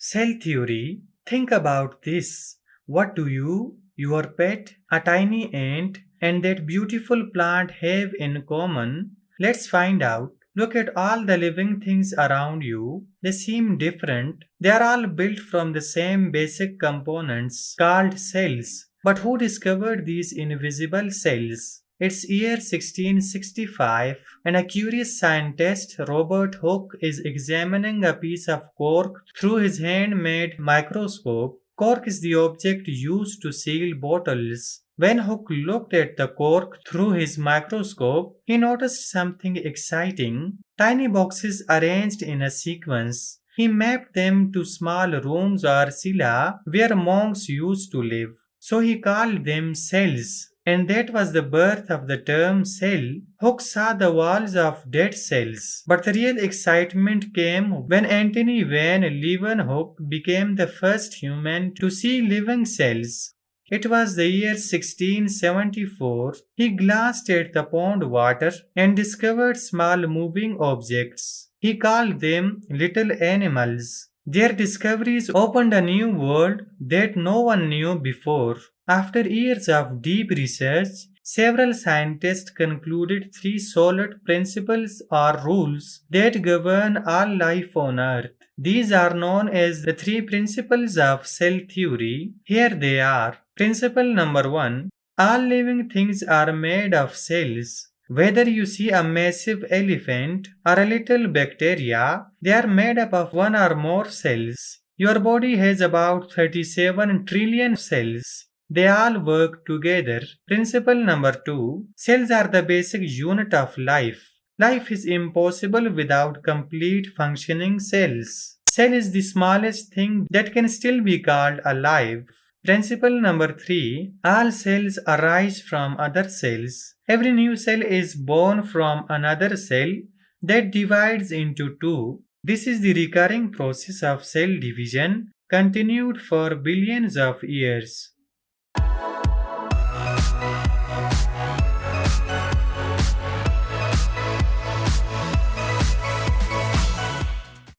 Cell theory. Think about this. What do you, your pet, a tiny ant, and that beautiful plant have in common? Let's find out. Look at all the living things around you. They seem different. They are all built from the same basic components called cells. But who discovered these invisible cells? It's year 1665, and a curious scientist, Robert Hooke, is examining a piece of cork through his handmade microscope. Cork is the object used to seal bottles. When Hooke looked at the cork through his microscope, he noticed something exciting. Tiny boxes arranged in a sequence. He mapped them to small rooms or cella where monks used to live. So he called them cells. And that was the birth of the term cell. Hooke saw the walls of dead cells. But the real excitement came when Antonie Van Leeuwenhoek became the first human to see living cells. It was the year 1674. He glanced at the pond water and discovered small moving objects. He called them little animals. Their discoveries opened a new world that no one knew before. After years of deep research, several scientists concluded three solid principles or rules that govern all life on Earth. These are known as the three principles of cell theory. Here they are. Principle number one: all living things are made of cells. Whether you see a massive elephant or a little bacteria, they are made up of one or more cells. Your body has about 37 trillion cells. They all work together. Principle number two: cells are the basic unit of life. Life is impossible without complete functioning cells. Cell is the smallest thing that can still be called alive. Principle number three: all cells arise from other cells. Every new cell is born from another cell that divides into two. This is the recurring process of cell division, continued for billions of years.